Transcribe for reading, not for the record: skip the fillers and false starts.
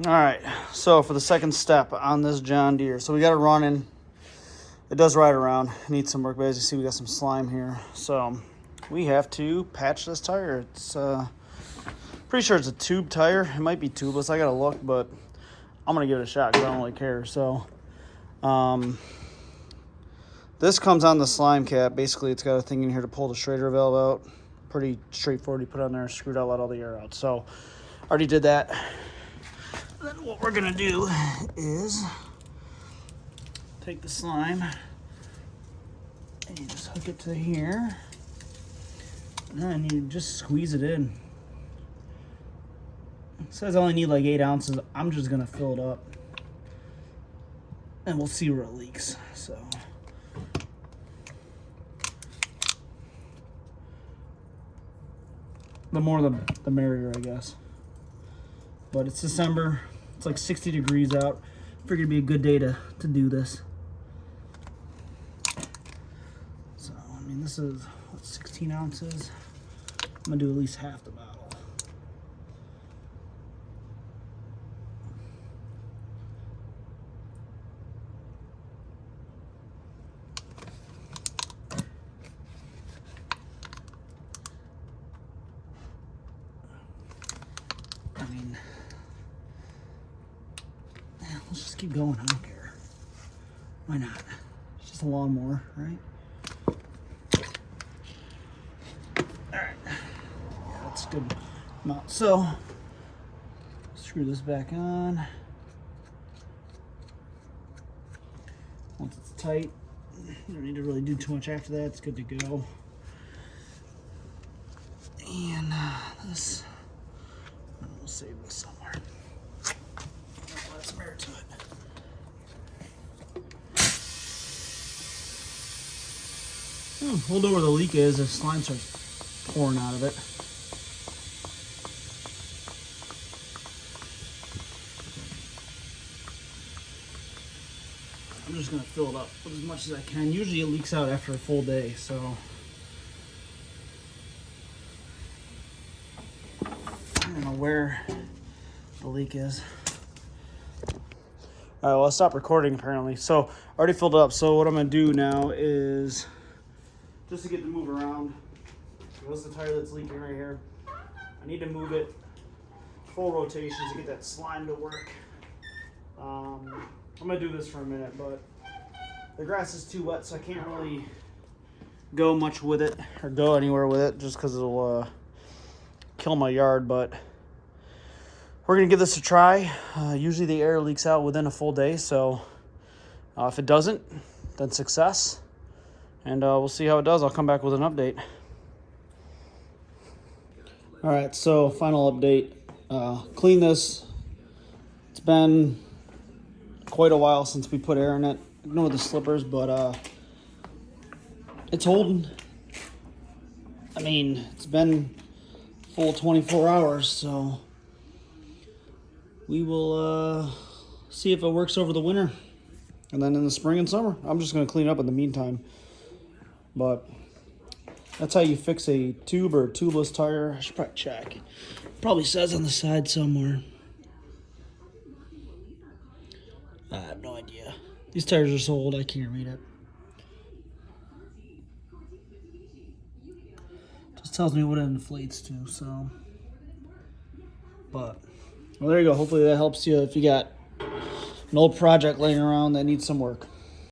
All right, so for the second step on this John Deere, so we got it running. It does ride around. It needs some work, but as you see, we got some slime here. So we have to patch this tire. It's pretty sure it's a tube tire. It might be tubeless. I gotta look, but I'm gonna give it a shot because I don't really care. So this comes on the slime cap. Basically, it's got a thing in here to pull the Schrader valve out. Pretty straightforward. You put it on there, screwed out, let all the air out. So already did that. Then what we're gonna do is take the slime and you just hook it to here, and then you just squeeze it in. It says I only need like 8 ounces. I'm just gonna fill it up, and we'll see where it leaks. So. The more the merrier, I guess. But it's December. It's like 60 degrees out. Figured it'd be a good day to do this. So, I mean, this is, what, 16 ounces? I'm gonna do at least half the bottle. I mean, let's just keep going. I don't care. Why not? It's just a lawnmower, right? Alright. Yeah, that's a good amount. So, screw this back on. Once it's tight, you don't need to really do too much after that. It's good to go. And this, we'll save this somewhere. Add some air to it. We'll know where the leak is if slime starts pouring out of it. I'm just going to fill it up with as much as I can. Usually it leaks out after a full day, so I don't know where the leak is. All right, well, I stopped recording apparently. So I already filled it up. So what I'm going to do now is, just to get to move around, what's the tire that's leaking right here? I need to move it full rotation to get that slime to work. I'm gonna do this for a minute, but the grass is too wet, so I can't really go much with it or go anywhere with it just because it'll kill my yard. But we're gonna give this a try. Usually the air leaks out within a full day, so if it doesn't, then success. And we'll see how it does. I'll come back with an update. All right, so final update. Clean this. It's been quite a while since we put air in it. Ignore the slippers, but it's holding. I mean, it's been full 24 hours, so we will see if it works over the winter. And then in the spring and summer, I'm just going to clean it up in the meantime. But that's how you fix a tube or tubeless tire. I should probably check. Probably says on the side somewhere. I have no idea. These tires are so old I can't read it. Just tells me what it inflates to, so. But, well, there you go. Hopefully that helps you if you got an old project laying around that needs some work.